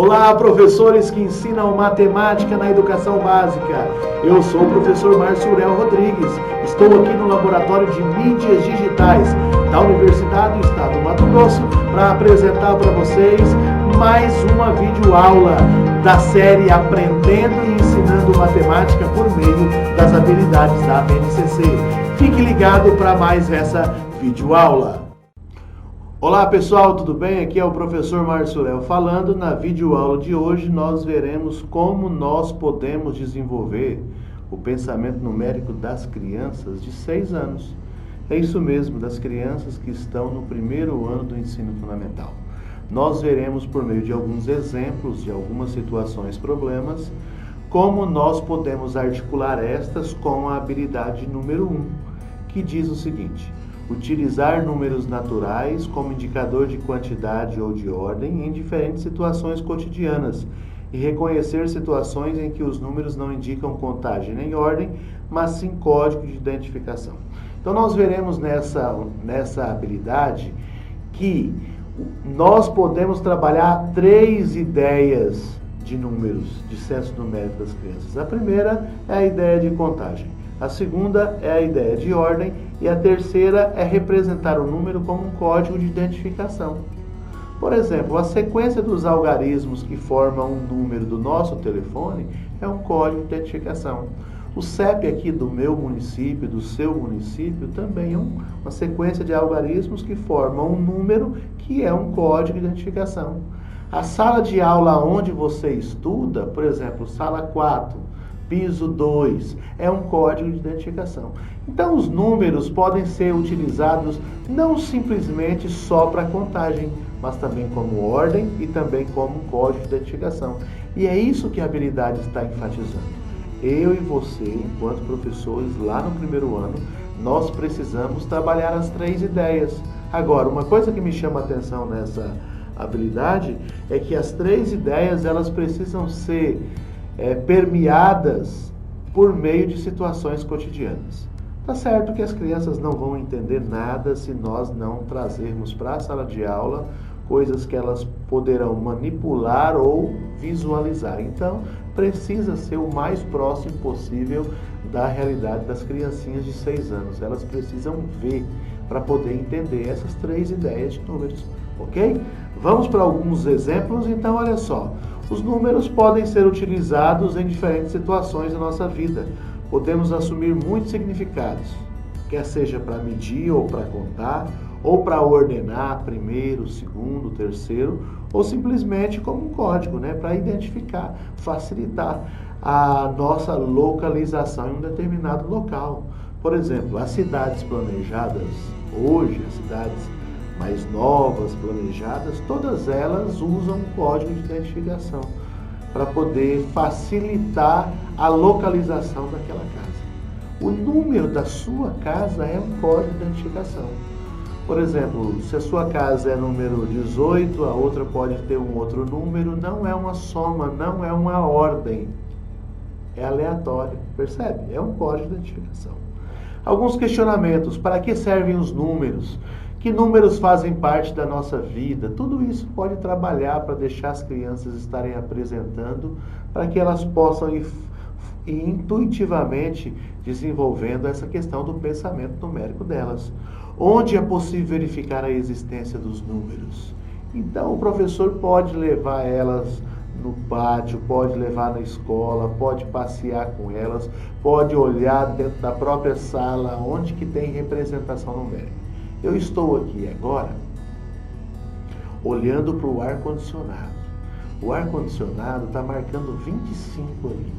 Olá, professores que ensinam matemática na educação básica. Eu sou o professor Márcio Urel Rodrigues. Estou aqui no Laboratório de Mídias Digitais da Universidade do Estado do Mato Grosso para apresentar para vocês mais uma videoaula da série Aprendendo e Ensinando Matemática por meio das habilidades da BNCC. Fique ligado para mais essa videoaula. Olá pessoal, tudo bem? Aqui é o professor Márcio Urel falando. Na videoaula de hoje nós veremos como nós podemos desenvolver o pensamento numérico das crianças de 6 anos. É isso mesmo, das crianças que estão no primeiro ano do ensino fundamental. Nós veremos por meio de alguns exemplos, de algumas situações, problemas, como nós podemos articular estas com a habilidade número 1, que diz o seguinte: utilizar números naturais como indicador de quantidade ou de ordem em diferentes situações cotidianas e reconhecer situações em que os números não indicam contagem nem ordem, mas sim código de identificação. Então nós veremos nessa habilidade que nós podemos trabalhar 3 ideias de números, de senso numérico das crianças. A primeira é a ideia de contagem. A segunda é a ideia de ordem e a terceira é representar o número como um código de identificação. Por exemplo, a sequência dos algarismos que formam um número do nosso telefone é um código de identificação. O CEP aqui do meu município, do seu município, também é uma sequência de algarismos que formam um número que é um código de identificação. A sala de aula onde você estuda, por exemplo, sala 4, piso 2, é um código de identificação. Então, os números podem ser utilizados não simplesmente só para contagem, mas também como ordem e também como um código de identificação. E é isso que a habilidade está enfatizando. Eu e você, enquanto professores, lá no primeiro ano, nós precisamos trabalhar as 3 ideias. Agora, uma coisa que me chama a atenção nessa habilidade é que as 3 ideias, elas precisam ser permeadas por meio de situações cotidianas. Tá certo que as crianças não vão entender nada se nós não trazermos para a sala de aula coisas que elas poderão manipular ou visualizar. Então, precisa ser o mais próximo possível da realidade das criancinhas de 6 anos. Elas precisam ver para poder entender essas 3 ideias de números, ok? Vamos para alguns exemplos. Então, olha só. Os números podem ser utilizados em diferentes situações da nossa vida. Podemos assumir muitos significados, quer seja para medir ou para contar, ou para ordenar primeiro, segundo, terceiro, ou simplesmente como um código, para identificar, facilitar a nossa localização em um determinado local. Por exemplo, as cidades planejadas, hoje, as cidades mais novas, planejadas, todas elas usam um código de identificação para poder facilitar a localização daquela casa. O número da sua casa é um código de identificação. Por exemplo, se a sua casa é número 18, a outra pode ter um outro número, não é uma soma, não é uma ordem, é aleatório, percebe? É um código de identificação. Alguns questionamentos: para que servem os números? Que números fazem parte da nossa vida? Tudo isso pode trabalhar para deixar as crianças estarem apresentando, para que elas possam ir intuitivamente desenvolvendo essa questão do pensamento numérico delas. Onde é possível verificar a existência dos números? Então, o professor pode levar elas no pátio, pode levar na escola, pode passear com elas, pode olhar dentro da própria sala, onde que tem representação numérica. Eu estou aqui agora olhando para o ar-condicionado. O ar-condicionado está marcando 25 ali.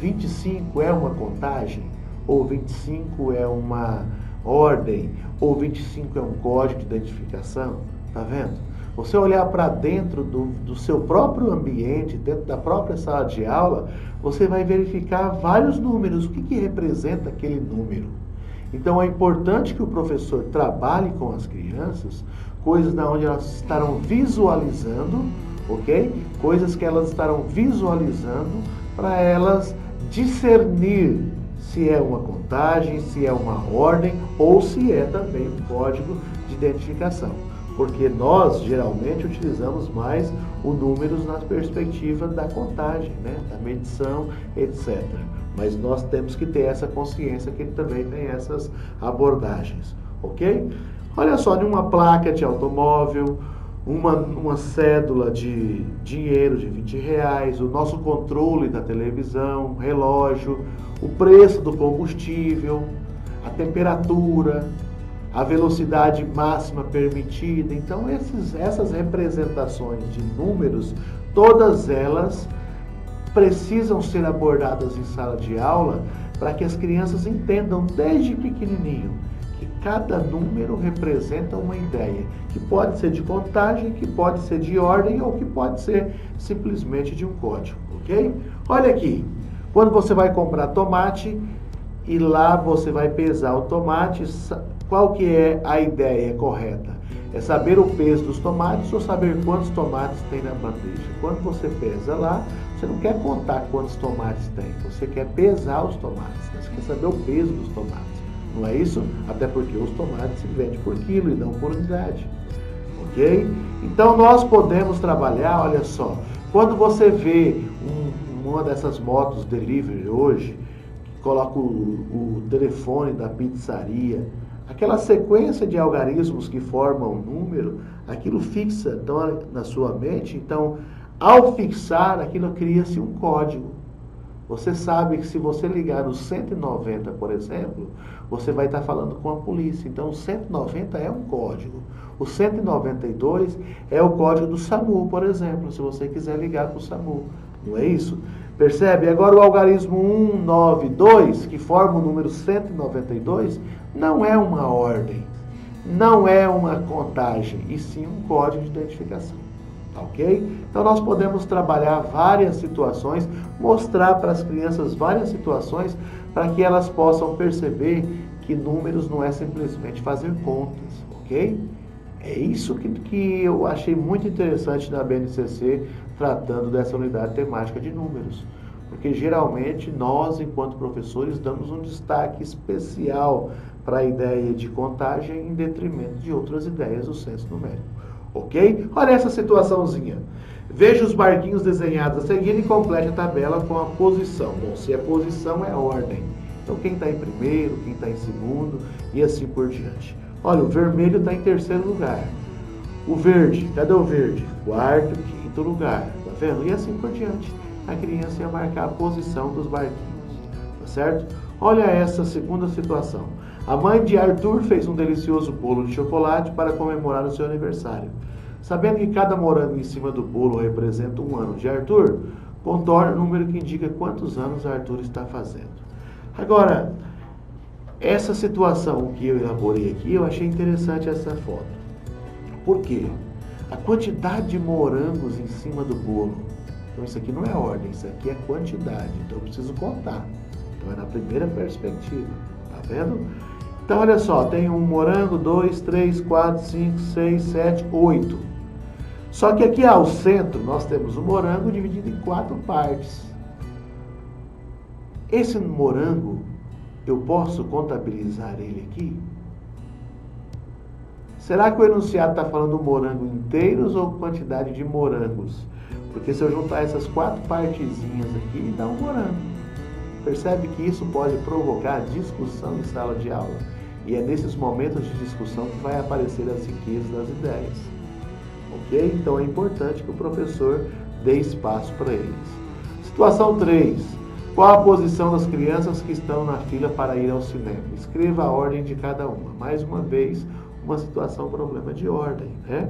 25 é uma contagem? Ou 25 é uma ordem? Ou 25 é um código de identificação? Tá vendo? Você olhar para dentro do seu próprio ambiente, dentro da própria sala de aula, você vai verificar vários números. O que representa aquele número? Então é importante que o professor trabalhe com as crianças coisas onde elas estarão visualizando, ok? Coisas que elas estarão visualizando para elas discernir se é uma contagem, se é uma ordem ou se é também um código de identificação. porque nós geralmente utilizamos mais o números na perspectiva da contagem, né? Da medição, etc. Mas nós temos que ter essa consciência que ele também tem essas abordagens, ok? Olha só, numa placa de automóvel, uma cédula de dinheiro de R$20, o nosso controle da televisão, relógio, o preço do combustível, a temperatura, a velocidade máxima permitida. Então, essas representações de números, todas elas precisam ser abordadas em sala de aula para que as crianças entendam desde pequenininho que cada número representa uma ideia, que pode ser de contagem, que pode ser de ordem ou que pode ser simplesmente de um código, ok? Olha aqui, quando você vai comprar tomate e lá você vai pesar o tomate, qual que é a ideia correta? É saber o peso dos tomates ou saber quantos tomates tem na bandeja? Quando você pesa lá, você não quer contar quantos tomates tem, você quer pesar os tomates, você quer saber o peso dos tomates. Não é isso? Até porque os tomates se vendem por quilo e não por unidade. Ok? Então nós podemos trabalhar, olha só, quando você vê uma dessas motos delivery hoje, que coloca o telefone da pizzaria, aquela sequência de algarismos que formam um número, aquilo fixa na sua mente. Então, ao fixar, aquilo cria-se um código. Você sabe que se você ligar no 190, por exemplo, você vai estar falando com a polícia. Então, o 190 é um código. O 192 é o código do SAMU, por exemplo, se você quiser ligar para o SAMU. Não é isso? Percebe? Agora, o algarismo 192, que forma o número 192, não é uma ordem, não é uma contagem, e sim um código de identificação. Ok? Então nós podemos trabalhar várias situações, mostrar para as crianças várias situações para que elas possam perceber que números não é simplesmente fazer contas, ok? É isso que eu achei muito interessante na BNCC, tratando dessa unidade temática de números. Porque geralmente nós, enquanto professores, damos um destaque especial para a ideia de contagem em detrimento de outras ideias do senso numérico. Ok? Olha essa situaçãozinha. Veja os barquinhos desenhados a seguir e complete a tabela com a posição. Bom, se a posição é a ordem. Então quem está em primeiro, quem está em segundo e assim por diante. Olha, o vermelho está em terceiro lugar. O verde, cadê o verde? Quarto, quinto lugar. Tá vendo? E assim por diante. A criança ia marcar a posição dos barquinhos. Tá certo? Olha essa segunda situação. A mãe de Arthur fez um delicioso bolo de chocolate para comemorar o seu aniversário. Sabendo que cada morango em cima do bolo representa um ano de Arthur, contorne o número que indica quantos anos Arthur está fazendo. Agora, essa situação que eu elaborei aqui, eu achei interessante essa foto. Por quê? A quantidade de morangos em cima do bolo. Então isso aqui não é ordem, isso aqui é quantidade. Então eu preciso contar. Então é na primeira perspectiva. Tá vendo? Então, olha só, tem um morango, 2, 3, 4, 5, 6, 7, 8. Só que aqui ao centro nós temos o morango dividido em 4 partes. Esse morango, eu posso contabilizar ele aqui? Será que o enunciado está falando morango inteiros ou quantidade de morangos? Porque se eu juntar essas 4 partezinhas aqui, dá um morango. Percebe que isso pode provocar discussão em sala de aula? E é nesses momentos de discussão que vai aparecer as riquezas das ideias. Ok? Então é importante que o professor dê espaço para eles. Situação 3. Qual a posição das crianças que estão na fila para ir ao cinema? Escreva a ordem de cada uma. Mais uma vez, uma situação, problema de ordem, né?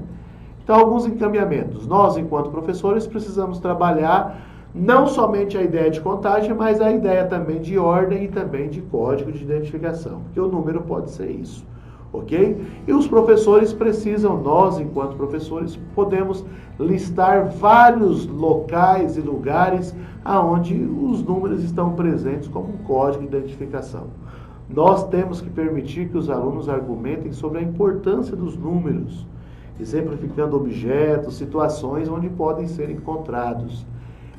Então, alguns encaminhamentos. Nós, enquanto professores, precisamos trabalhar não somente a ideia de contagem, mas a ideia também de ordem e também de código de identificação, porque o número pode ser isso, ok? E os professores precisam, nós enquanto professores, podemos listar vários locais e lugares aonde os números estão presentes como um código de identificação. Nós temos que permitir que os alunos argumentem sobre a importância dos números, exemplificando objetos, situações onde podem ser encontrados.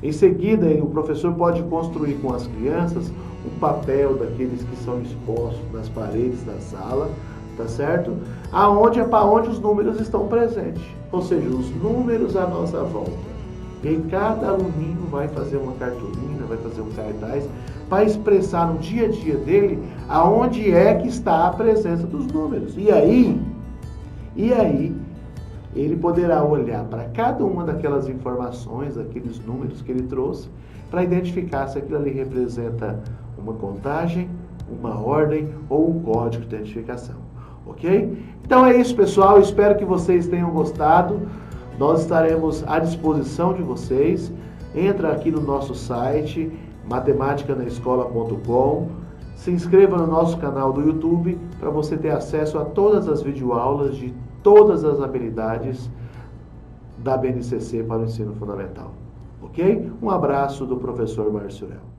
Em seguida, o professor pode construir com as crianças um papel daqueles que são expostos nas paredes da sala, tá certo? Aonde é para onde os números estão presentes, ou seja, os números à nossa volta. E aí cada aluninho vai fazer uma cartolina, vai fazer um cartaz para expressar no dia a dia dele aonde é que está a presença dos números. E aí ele poderá olhar para cada uma daquelas informações, aqueles números que ele trouxe, para identificar se aquilo ali representa uma contagem, uma ordem ou um código de identificação. Ok? Então é isso, pessoal. Espero que vocês tenham gostado. Nós estaremos à disposição de vocês. Entra aqui no nosso site, matemáticanaescola.com. Se inscreva no nosso canal do YouTube para você ter acesso a todas as videoaulas de todas as habilidades da BNCC para o ensino fundamental. Ok? Um abraço do professor Márcio Urel.